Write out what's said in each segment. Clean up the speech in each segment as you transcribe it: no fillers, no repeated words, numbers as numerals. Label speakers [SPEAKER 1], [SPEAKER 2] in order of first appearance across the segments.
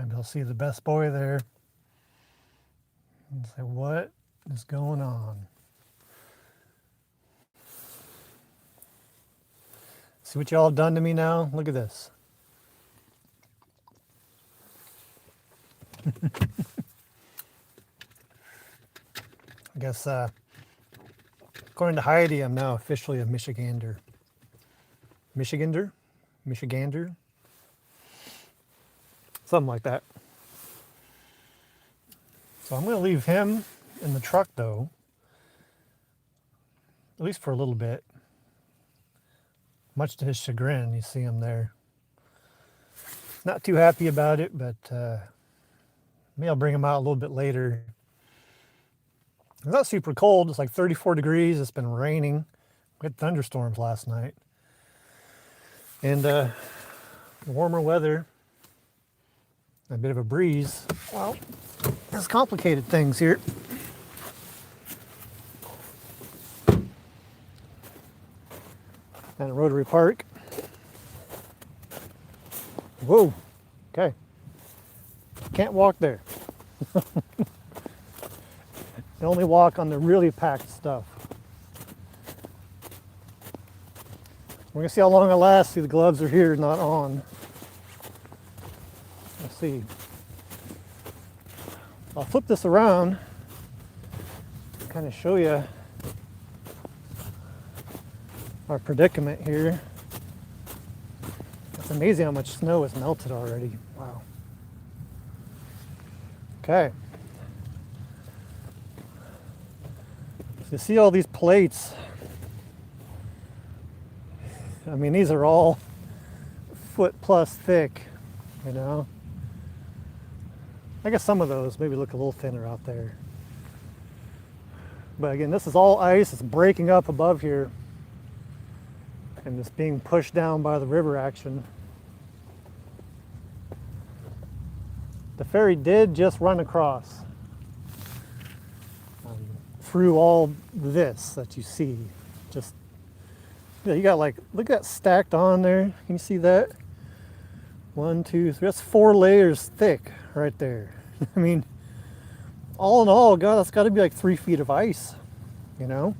[SPEAKER 1] Maybe I'll see the best boy there and say, what is going on? See what y'all have done to me now? Look at this. I guess according to Heidi, I'm now officially a Michigander. Michigander? Michigander? Something like that. So I'm going to leave him in the truck, though, at least for a little bit. Much to his chagrin, you see him there. Not too happy about it, but maybe I'll bring him out a little bit later. It's not super cold. It's like 34 degrees. It's been raining. We had thunderstorms last night. And warmer weather, a bit of a breeze. Well, there's complicated things here. Down at Rotary Park. Whoa, okay. Can't walk there. You only walk on the really packed stuff. We're gonna see how long it lasts. See, the gloves are here, not on. Let's see. I'll flip this around, kind of show you our predicament here. It's amazing how much snow has melted already. Wow. Okay. So you see all these plates. I mean, these are all foot plus thick, you know. I guess some of those maybe look a little thinner out there. But again, this is all ice. It's breaking up above here. And it's being pushed down by the river action. The ferry did just run across through all this that you see. Just, yeah, you got like, look at that stacked on there. Can you see that? 1, 2, 3, that's 4 layers thick right there. I mean, all in all, God, that's got to be like 3 feet of ice, you know,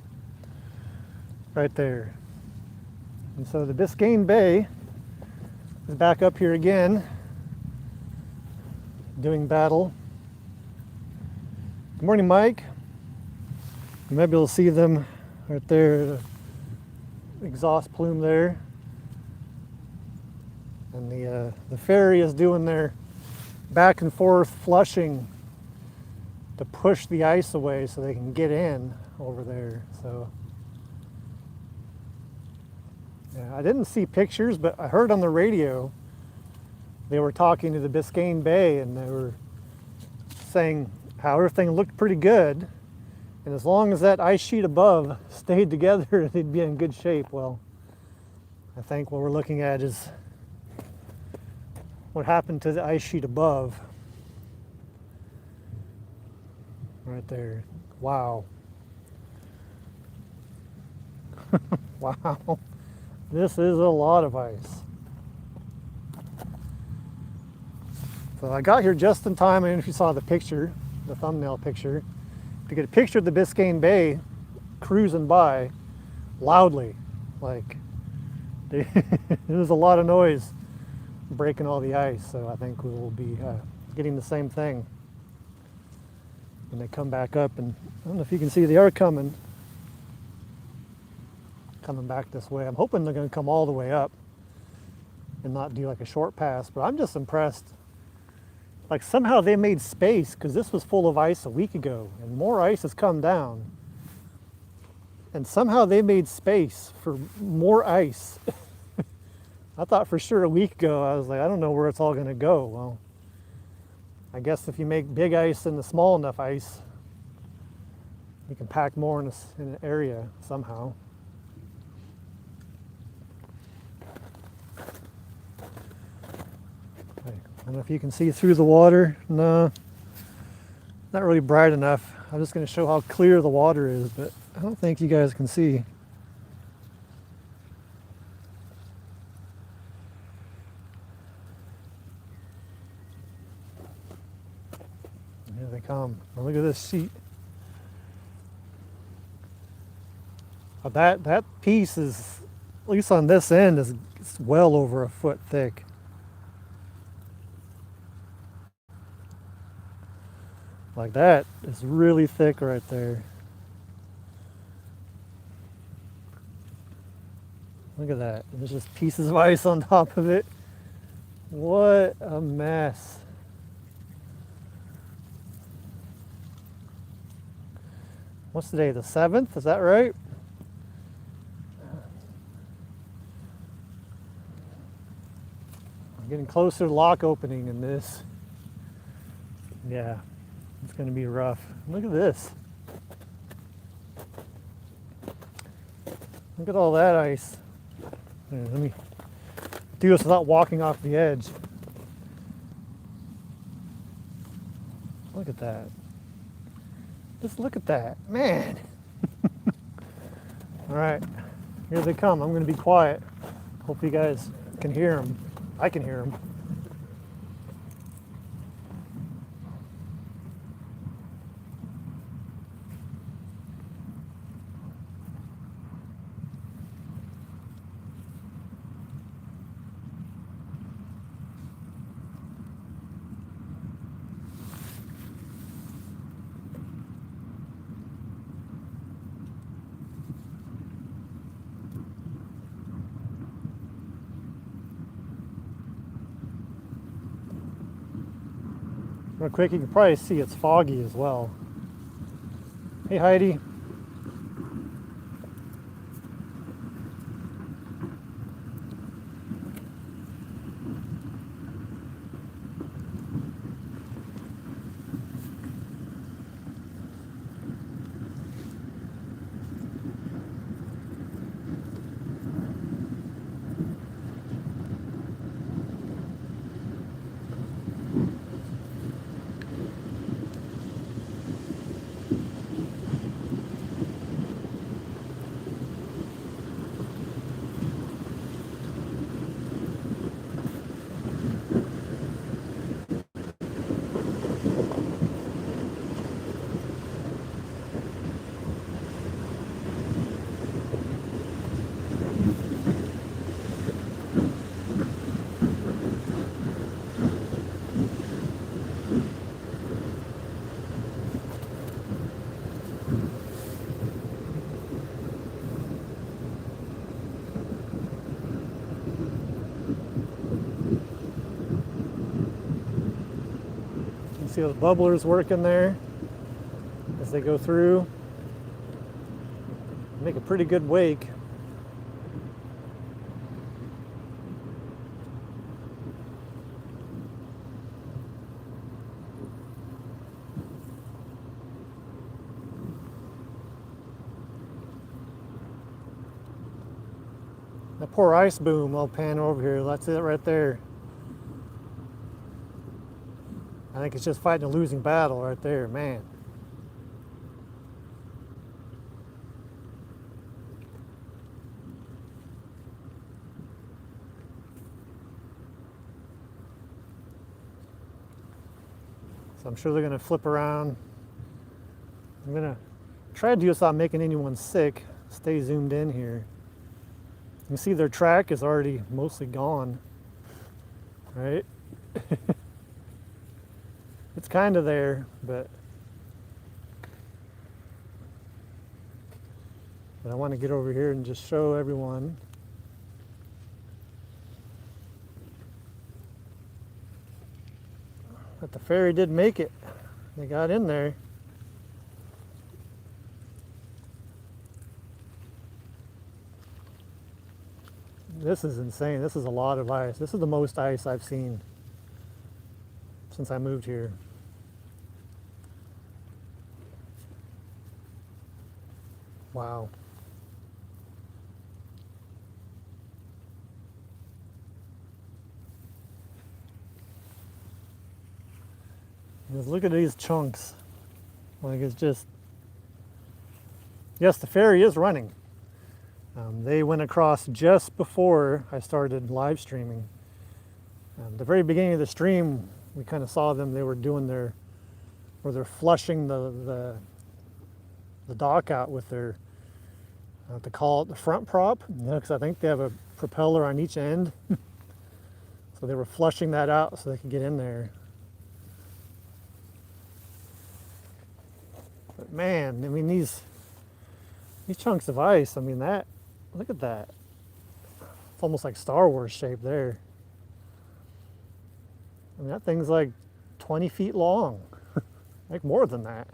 [SPEAKER 1] right there. And so the Biscayne Bay is back up here again, doing battle. Good morning, Mike. You might be able to see them right there, the exhaust plume there. And the ferry is doing their back and forth flushing to push the ice away so they can get in over there. So yeah, I didn't see pictures, but I heard on the radio they were talking to the Biscayne Bay and they were saying how everything looked pretty good, and as long as that ice sheet above stayed together, they'd be in good shape. Well, I think what we're looking at is what happened to the ice sheet above. Right there. Wow. Wow. This is a lot of ice. So I got here just in time. I don't know if you saw the picture, the thumbnail picture. To get a picture of the Biscayne Bay cruising by loudly. Like, there's a lot of noise breaking all the ice, so I think we will be getting the same thing when they come back up. And I don't know if you can see, they are coming back this way. I'm hoping they're going to come all the way up and not do like a short pass, but I'm just impressed. Like, somehow they made space, because this was full of ice a week ago and more ice has come down, and somehow they made space for more ice. I thought for sure a week ago, I was like, I don't know where it's all going to go. Well, I guess if you make big ice into small enough ice, you can pack more in an area somehow. I don't know if you can see through the water. No, not really bright enough. I'm just going to show how clear the water is, but I don't think you guys can see. Here they come. Now look at this sheet. That piece is, at least on this end, is it's well over a foot thick. Like that is really thick right there. Look at that. There's just pieces of ice on top of it. What a mess. What's today, the 7th? Is that right? I'm getting closer to lock opening in this. Yeah, it's going to be rough. Look at this. Look at all that ice. Here, let me do this without walking off the edge. Look at that. Just look at that. Man. All right, here they come. I'm going to be quiet. Hope you guys can hear them. I can hear them. Real quick, you can probably see it's foggy as well. Hey Heidi. See those bubblers working there as they go through. Make a pretty good wake. That poor ice boom, I'll pan over here. That's it right there. I think it's just fighting a losing battle right there, man. So I'm sure they're going to flip around. I'm going to try to do this without making anyone sick. Stay zoomed in here. You can see their track is already mostly gone, right? It's kind of there, but I want to get over here and just show everyone. But the ferry did make it. They got in there. This is insane. This is a lot of ice. This is the most ice I've seen since I moved here. Wow. Just look at these chunks. Like it's just, yes, the ferry is running. They went across just before I started live streaming. The very beginning of the stream, we kind of saw them. They were doing their where they're flushing the dock out with their, I don't know what to call it, the front prop, because I think they have a propeller on each end. So they were flushing that out so they could get in there. But man, I mean, these chunks of ice, I mean, look at that. It's almost like Star Wars shape there. I mean, that thing's like 20 feet long, like more than that.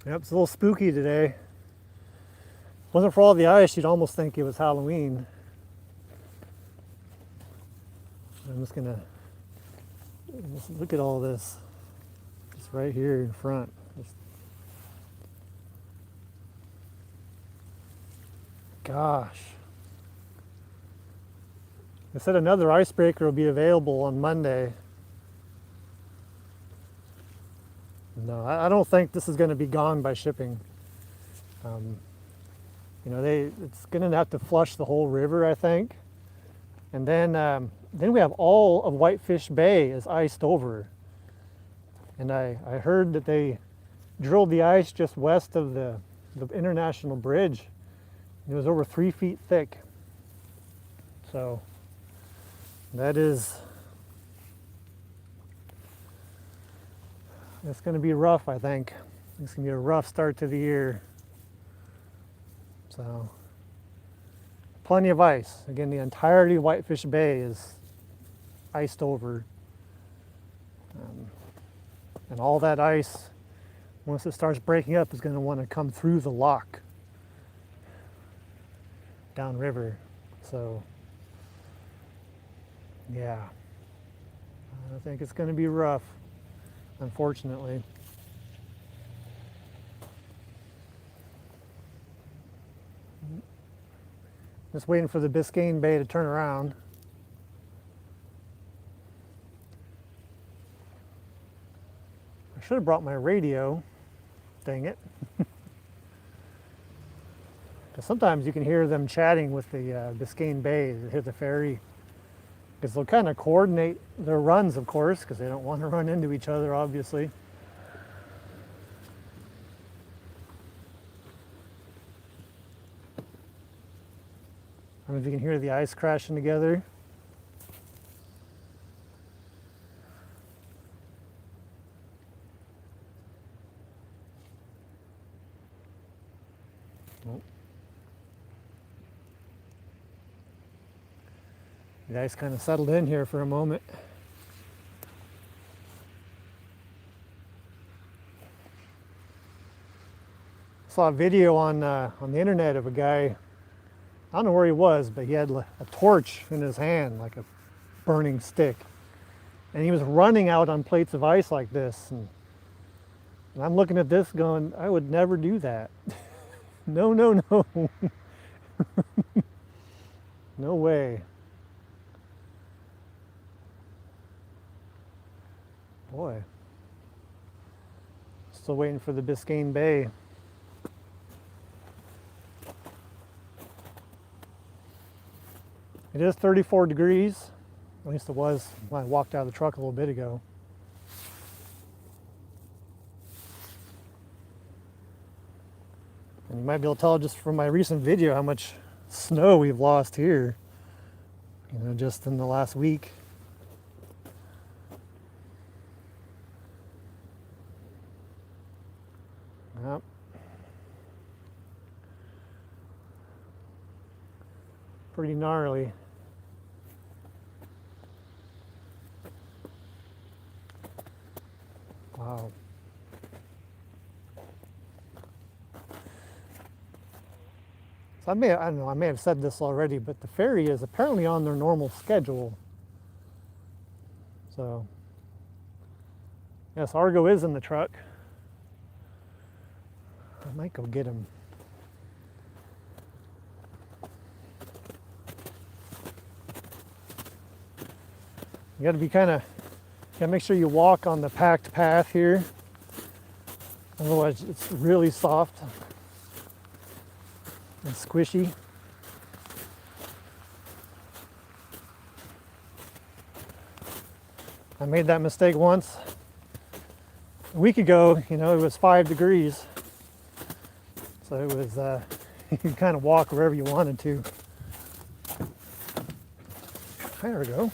[SPEAKER 1] Yep, it's a little spooky today. If it wasn't for all the ice, you'd almost think it was Halloween. I'm just gonna look at all this. Just right here in front. Gosh. They said another icebreaker will be available on Monday. No, I don't think this is going to be gone by shipping. You know, it's going to have to flush the whole river, I think. And then we have all of Whitefish Bay is iced over. And I heard that they drilled the ice just west of the international bridge. It was over 3 feet thick. So it's going to be rough, I think. It's going to be a rough start to the year. So, plenty of ice. Again, the entirety of Whitefish Bay is iced over. And all that ice, once it starts breaking up, is going to want to come through the lock downriver. So, yeah, I think it's going to be rough, unfortunately. Just waiting for the Biscayne Bay to turn around. I should have brought my radio. Dang it. Because sometimes you can hear them chatting with the Biscayne Bay, they hit the ferry. Because they'll kind of coordinate their runs, of course, because they don't want to run into each other, obviously. I don't know if you can hear the ice crashing together. Oh. The ice kind of settled in here for a moment. I saw a video on the internet of a guy, I don't know where he was, but he had a torch in his hand, like a burning stick. And he was running out on plates of ice like this. And I'm looking at this going, I would never do that. No, no, no. No way. Boy. Still waiting for the Biscayne Bay. It is 34 degrees, at least it was when I walked out of the truck a little bit ago. And you might be able to tell just from my recent video how much snow we've lost here, you know, just in the last week. Yep. Pretty gnarly. Wow. So I don't know, I may have said this already, but the ferry is apparently on their normal schedule. So, yes, Argo is in the truck. I might go get him. You gotta be gotta make sure you walk on the packed path here. Otherwise it's really soft and squishy. I made that mistake once. A week ago, it was 5 degrees. So it was, you could kind of walk wherever you wanted to. There we go.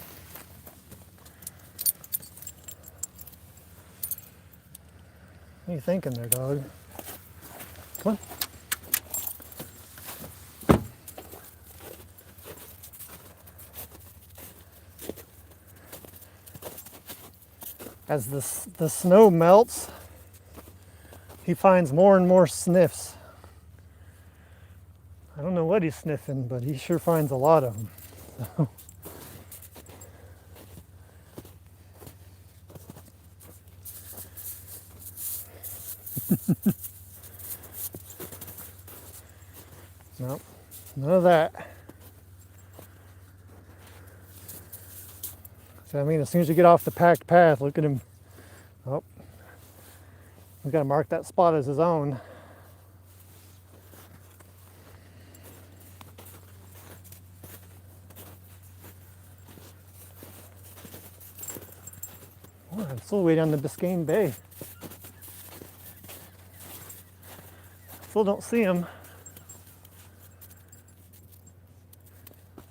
[SPEAKER 1] What are you thinking there, dog? Come on. As the snow melts, he finds more and more sniffs. I don't know what he's sniffing, but he sure finds a lot of them. So. Nope, none of that. So I mean, as soon as you get off the packed path, look at him. Oh, we got to mark that spot as his own. Oh, I'm still way down the Biscayne Bay. Still don't see him.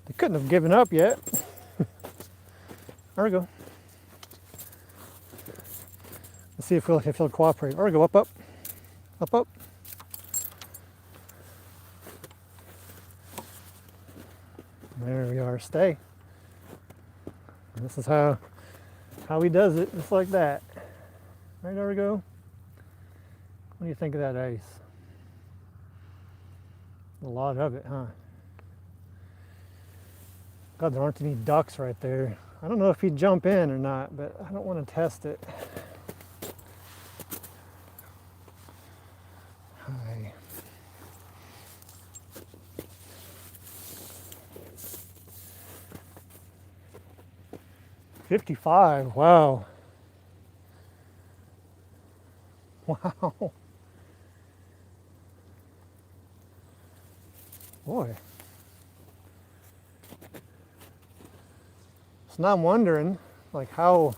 [SPEAKER 1] They couldn't have given up yet. There we go. Let's see if he'll cooperate. There we go. Up, up. Up, up. There we are. Stay. And this is how he does it, just like that. Right, there we go. What do you think of that ice? A lot of it, huh? God, there aren't any ducks right there. I don't know if he'd jump in or not, but I don't want to test it. Hi. $55, wow. Wow. Boy. So now I'm wondering, like, how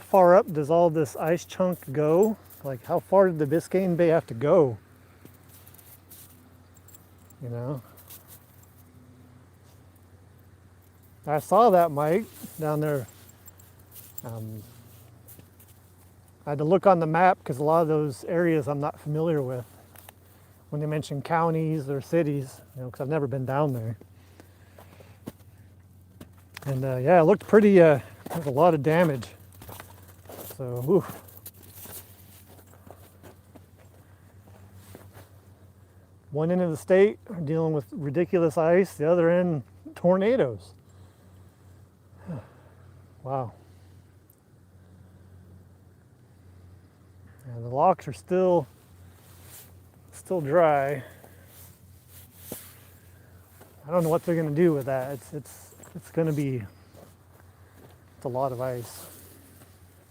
[SPEAKER 1] far up does all this ice chunk go? Like, how far did the Biscayne Bay have to go? I saw that, Mike, down there. I had to look on the map because a lot of those areas I'm not familiar with. When they mention counties or cities, because I've never been down there. And yeah, it looked pretty, there's a lot of damage. So, oof. One end of the state are dealing with ridiculous ice, the other end, tornadoes. Wow. And the locks are still dry. I don't know what they're going to do with that. It's going to be, it's a lot of ice,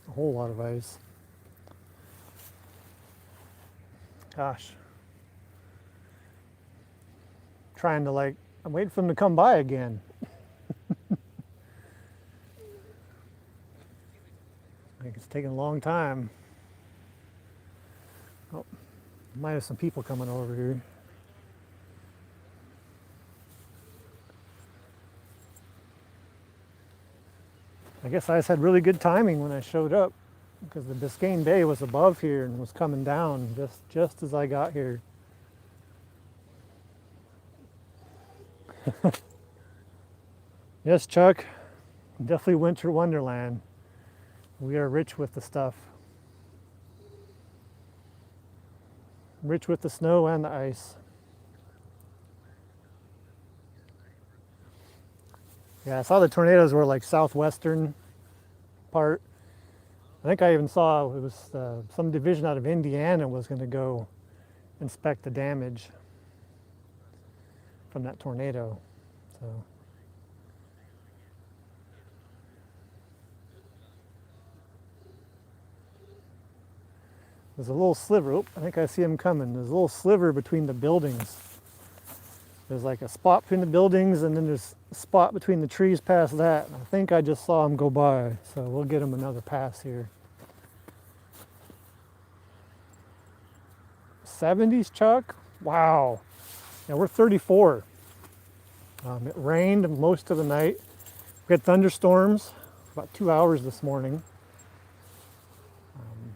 [SPEAKER 1] a whole lot of ice. Gosh. Trying to I'm waiting for them to come by again. I think it's taking a long time. Oh, might have some people coming over here. I guess I just had really good timing when I showed up because the Biscayne Bay was above here and was coming down just as I got here. Yes, Chuck, definitely winter wonderland. We are rich with the stuff. Rich with the snow and the ice. Yeah, I saw the tornadoes were like southwestern part. I think I even saw it was some division out of Indiana was going to go inspect the damage from that tornado. So there's a little sliver. Oh, I think I see him coming. There's a little sliver between the buildings There's like a spot between the buildings, and then there's a spot between the trees past that. I think I just saw him go by, so we'll get him another pass here. 70s, Chuck? Wow. Yeah, we're 34. It rained most of the night. We had thunderstorms for about 2 hours this morning. In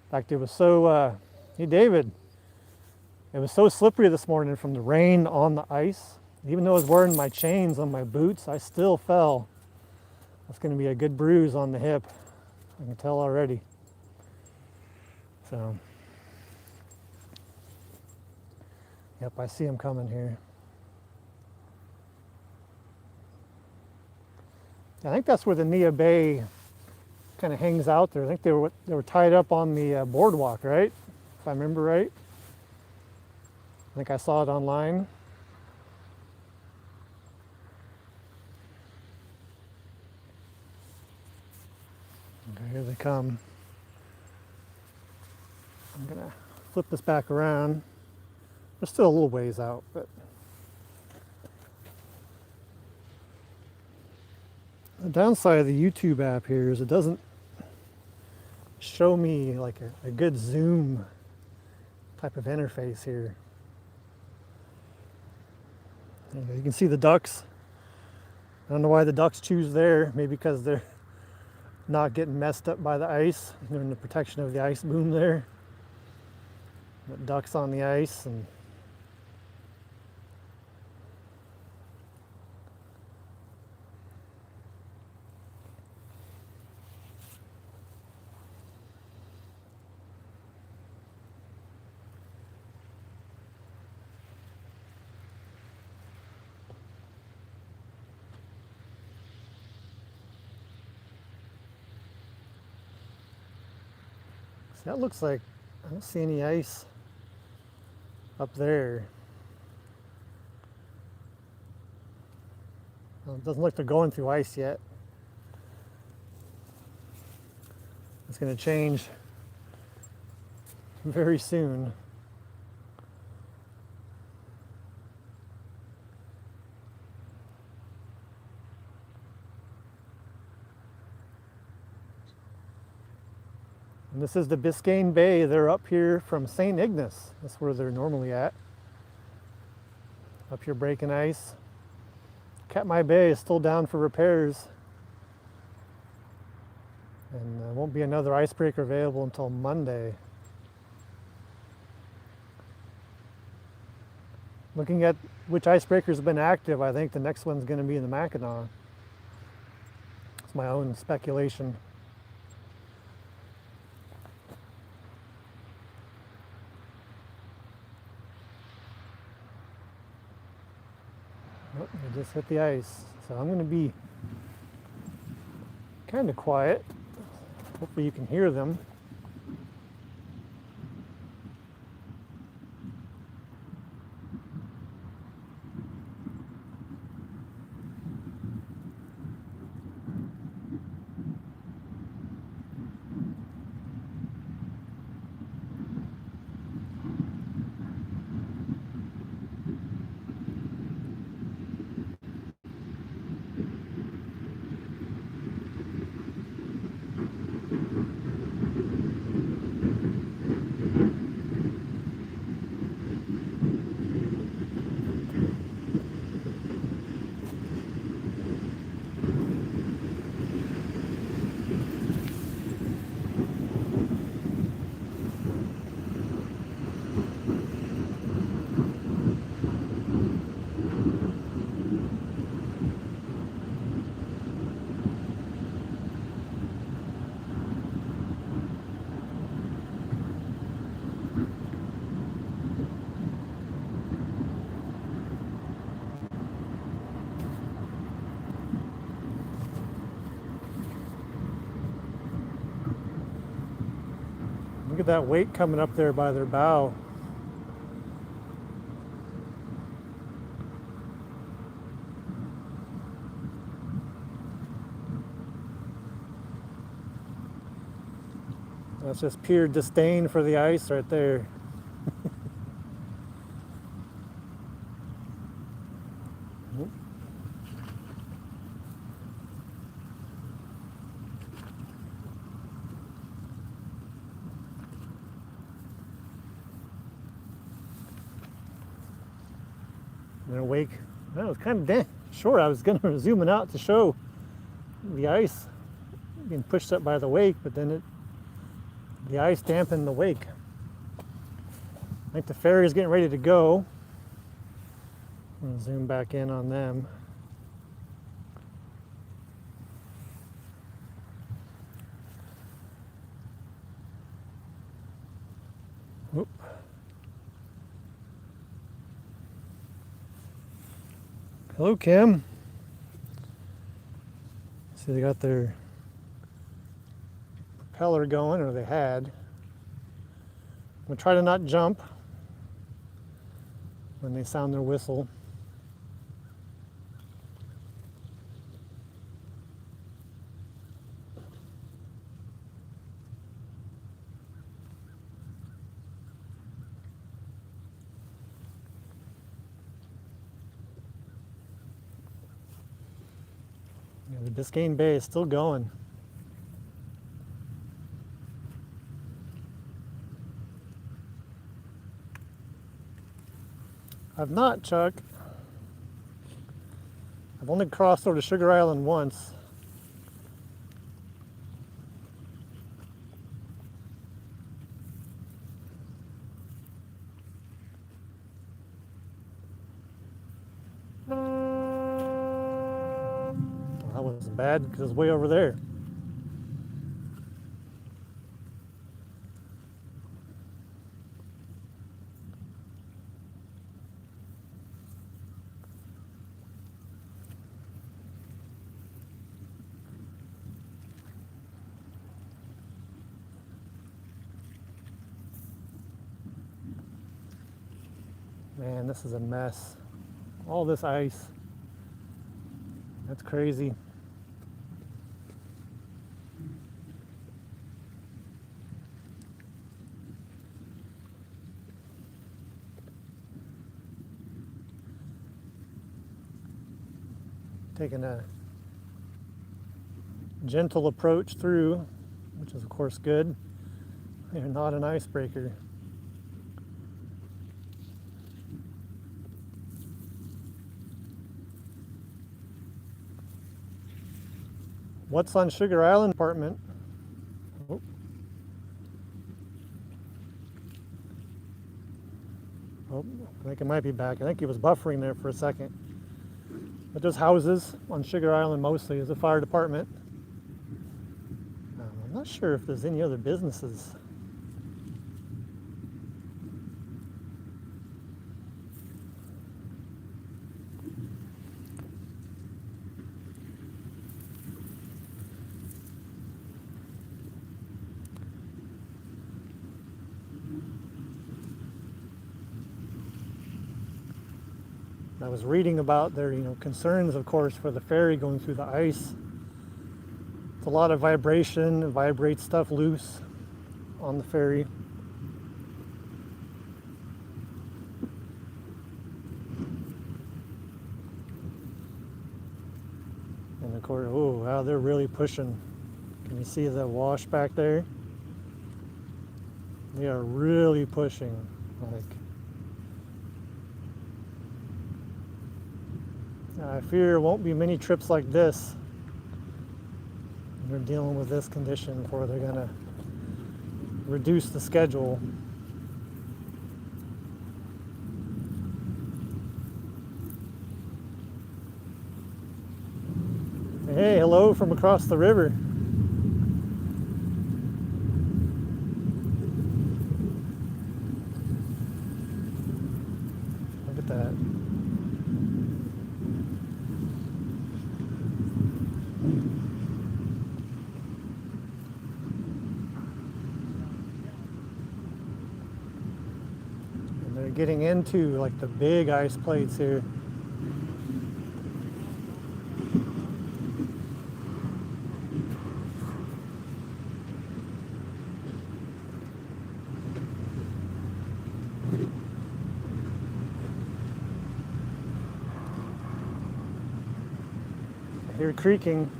[SPEAKER 1] fact, it was so, hey David, it was so slippery this morning from the rain on the ice. Even though I was wearing my chains on my boots, I still fell. That's going to be a good bruise on the hip. I can tell already. So, yep, I see him coming here. I think that's where the Nia Bay kind of hangs out there. I think they were tied up on the boardwalk, right? If I remember right. I think I saw it online. Okay, here they come. I'm gonna flip this back around. They're still a little ways out, but the downside of the YouTube app here is it doesn't show me like a good zoom type of interface here. You can see the ducks. I don't know why the ducks choose there. Maybe because they're not getting messed up by the ice. They're in the protection of the ice boom there. The ducks on the ice, and that looks like, I don't see any ice up there. Well, it doesn't look like they're going through ice yet. It's going to change very soon. And this is the Biscayne Bay. They're up here from St. Ignace. That's where they're normally at. Up here breaking ice. Katmai Bay is still down for repairs. And there won't be another icebreaker available until Monday. Looking at which icebreakers have been active, I think the next one's going to be in the Mackinac. It's my own speculation. Oh, they just hit the ice. So I'm going to be kind of quiet. Hopefully you can hear them. Look at that weight coming up there by their bow. That's just pure disdain for the ice right there. And then a wake. That was kind of short. I was going to zoom it out to show the ice being pushed up by the wake, but then the ice dampened the wake. I think the ferry is getting ready to go. I'm going to zoom back in on them. Oop. Hello, Kim. See, they got their propeller going, or they had. I'm going to try to not jump when they sound their whistle. Yeah, the Biscayne Bay is still going. I've not, Chuck. I've only crossed over to Sugar Island once. Well, that wasn't bad because it's way over there. Man, this is a mess. All this ice. That's crazy. Taking a gentle approach through, which is of course good. They're not an icebreaker. What's on Sugar Island apartment? Oh. Oh, I think it might be back. I think he was buffering there for a second. But there's houses on Sugar Island mostly. There's a fire department. I'm not sure if there's any other businesses. I was reading about their, concerns, of course, for the ferry going through the ice. It's a lot of vibration. It vibrates stuff loose on the ferry. And of course, oh wow, they're really pushing. Can you see the wash back there? They are really pushing. I fear there won't be many trips like this. They're dealing with this condition before they're going to reduce the schedule. Hey, hello from across the river. Look at that. Getting into like the big ice plates here. I hear creaking.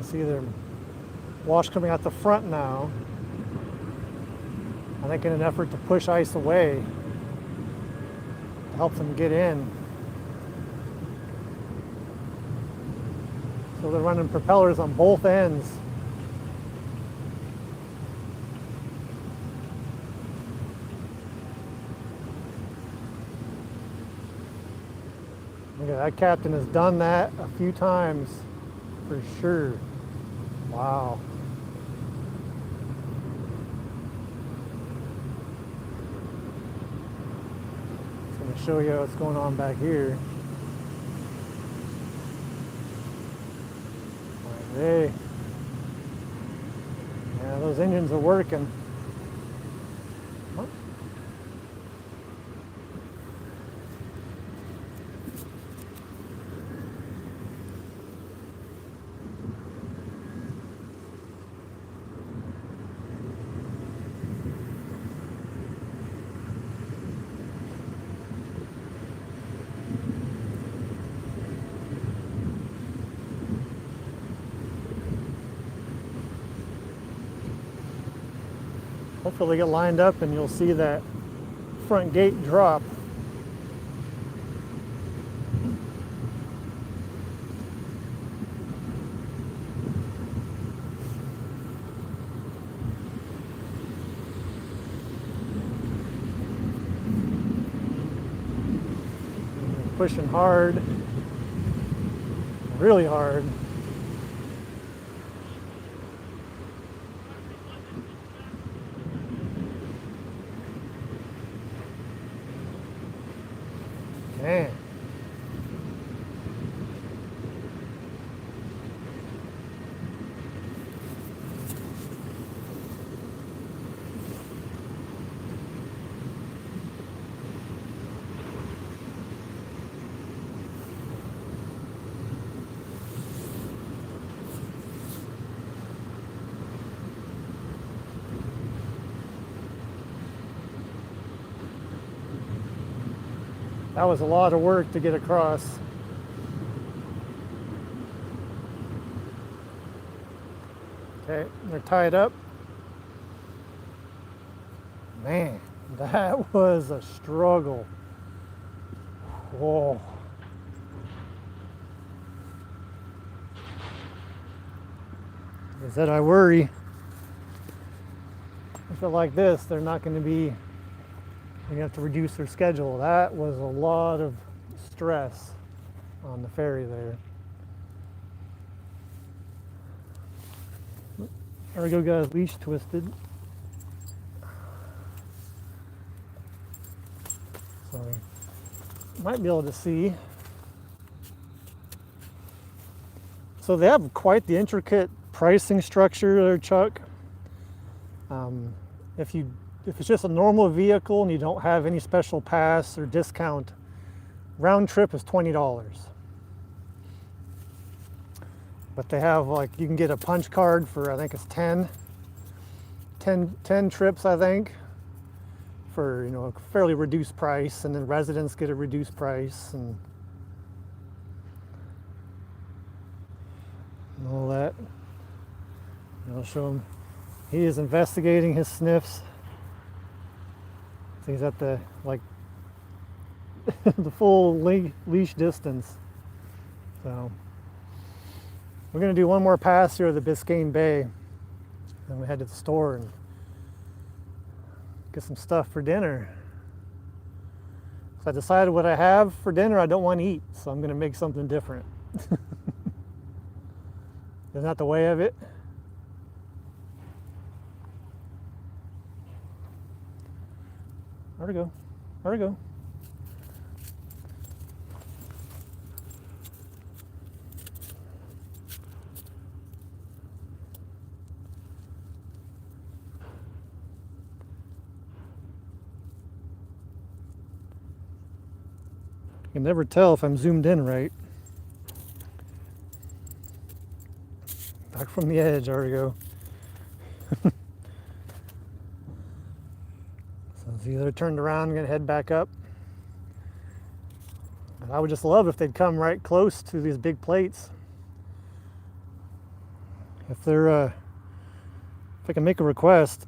[SPEAKER 1] see their wash coming out the front now. I think in an effort to push ice away, to help them get in. So they're running propellers on both ends. Look at that, captain has done that a few times for sure. Wow. Just going to show you what's going on back here. Hey, yeah, those engines are working. Hopefully they get lined up and you'll see that front gate drop. Pushing hard, really hard. Man. That was a lot of work to get across. Okay, they're tied up. Man, that was a struggle. Whoa. Like I said, I worry if it like this, they're not going to be, you have to reduce their schedule. That was a lot of stress on the ferry there. There we go, guys, leash twisted. So you might be able to see. So they have quite the intricate pricing structure there, Chuck. If it's just a normal vehicle and you don't have any special pass or discount, round trip is $20. But they have, like, you can get a punch card for, I think it's 10 trips, I think, for, you know, a fairly reduced price, and then residents get a reduced price and all that. And I'll show him. He is investigating his sniffs. So he's at the, like, the full leash distance. So we're going to do one more pass here at the Biscayne Bay. Then we head to the store and get some stuff for dinner. So I decided what I have for dinner I don't want to eat, so I'm going to make something different. Isn't that the way of it? Where'd it go? Where'd it go? You can never tell if I'm zoomed in right. Back from the edge, there we go. So either turned around and gonna head back up. I would just love if they'd come right close to these big plates. if they're, if I can make a request.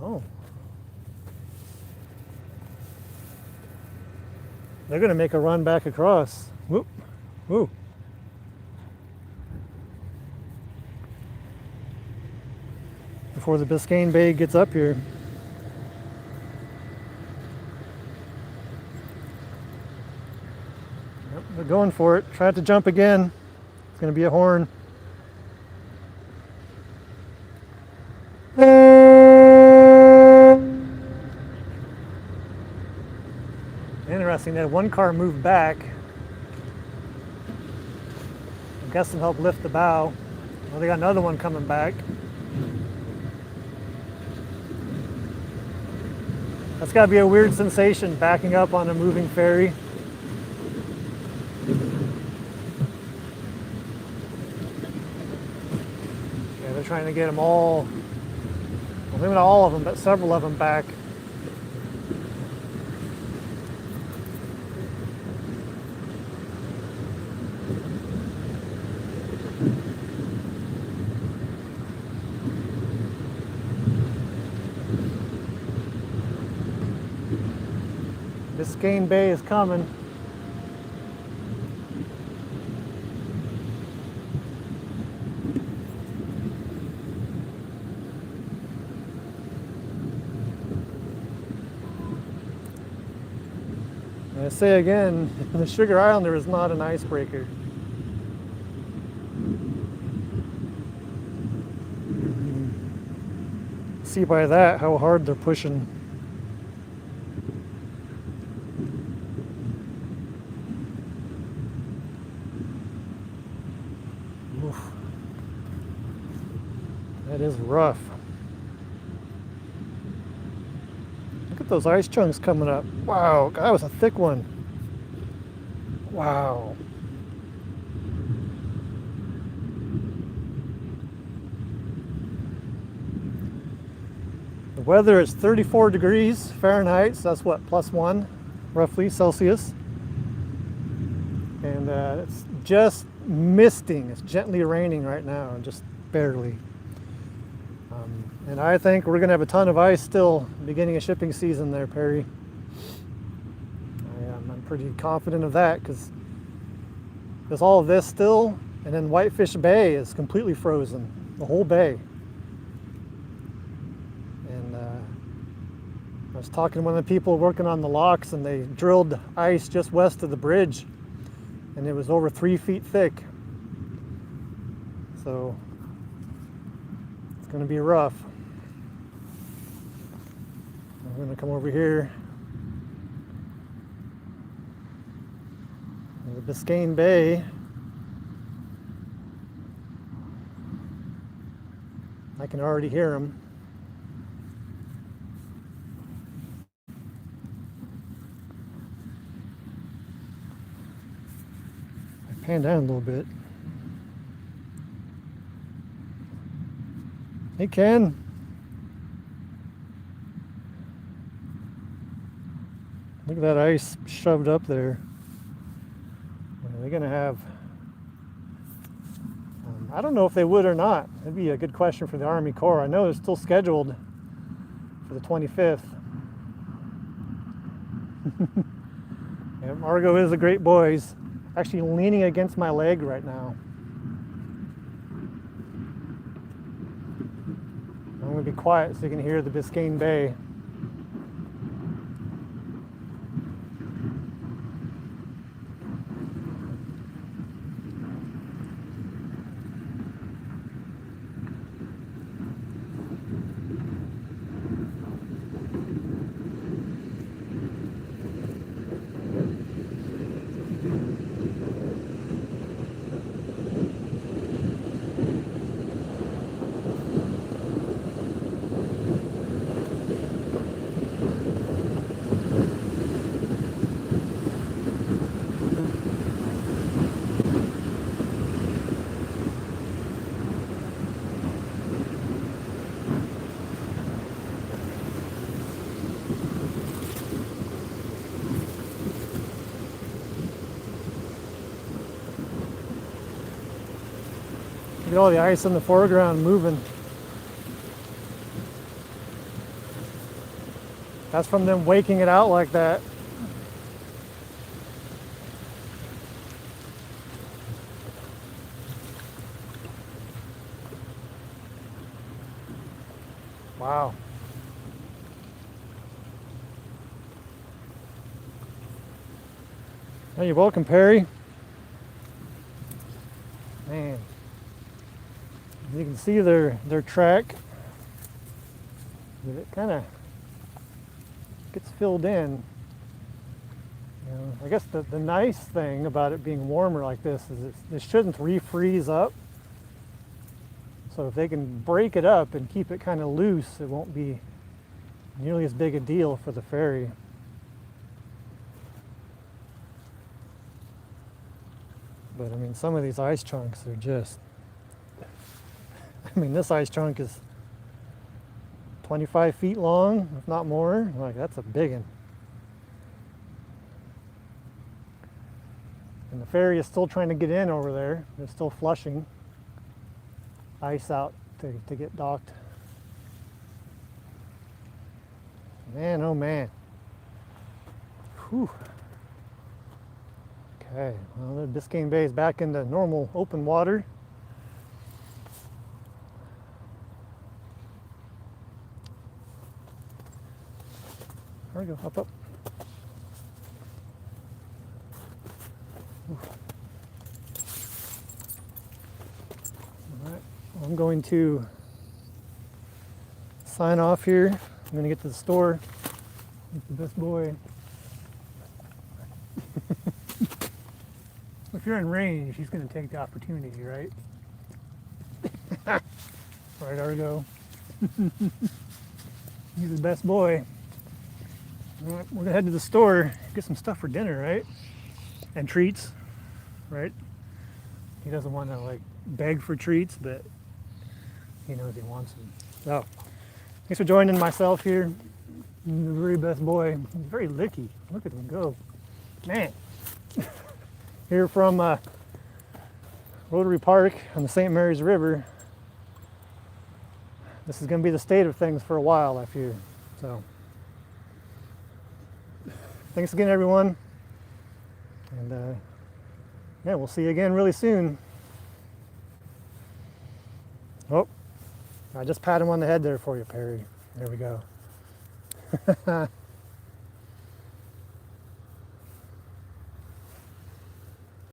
[SPEAKER 1] Oh. They're gonna make a run back across. Whoop, whoop. Before the Biscayne Bay gets up here. Yep, they're going for it. Try to jump again. It's gonna be a horn. Interesting that one car moved back. I'm guessing help lift the bow. Well, they got another one coming back. That's got to be a weird sensation, backing up on a moving ferry. Yeah, they're trying to get them all, well, maybe not all of them, but several of them back. Biscayne Bay is coming. And I say again, the Sugar Islander is not an icebreaker. See by that how hard they're pushing. That is rough. Look at those ice chunks coming up. Wow, that was a thick one. Wow. The weather is 34 degrees Fahrenheit, so that's what, +1, roughly, Celsius. And it's just misting. It's gently raining right now, just barely. And I think we're going to have a ton of ice still beginning of shipping season there, Perry. I'm pretty confident of that because there's all of this still, and then Whitefish Bay is completely frozen, the whole bay. And I was talking to one of the people working on the locks, and they drilled ice just west of the bridge, and it was over 3 feet thick. So it's going to be rough. I'm going to come over here. The Biscayne Bay. I can already hear them. I pan down a little bit. Hey, Ken. Look at that ice shoved up there. Are they going to have... I don't know if they would or not. That'd be a good question for the Army Corps. I know it's still scheduled for the 25th. Yeah, Margot is a great boy. He's actually leaning against my leg right now. I'm going to be quiet so you can hear the Biscayne Bay. Look at all the ice in the foreground moving. That's from them waking it out like that. Wow. Hey, you're welcome, Perry. Man, you can see their track. It kind of gets filled in. You know, I guess the nice thing about it being warmer like this is it shouldn't refreeze up. So if they can break it up and keep it kind of loose, it won't be nearly as big a deal for the ferry. But I mean, some of these ice chunks are just, I mean, this ice chunk is 25 feet long, if not more. Like, that's a big one. And the ferry is still trying to get in over there. They're still flushing ice out to get docked. Man, oh man. Whew. Okay, well, the Biscayne Bay is back into normal open water. There we go, up. All right, I'm going to sign off here. I'm going to get to the store. It's the best boy. If you're in range, he's going to take the opportunity, right? Right, Argo. He's the best boy. All right, we're going to head to the store, get some stuff for dinner, right? And treats, right? He doesn't want to like beg for treats, but he knows he wants them. So, thanks for joining myself here. He's the very best boy. He's very licky. Look at him go. Man. Here from Rotary Park on the St. Mary's River. This is going to be the state of things for a while, I fear. So, thanks again, everyone. And yeah, we'll see you again really soon. Oh, I just pat him on the head there for you, Perry. There we go.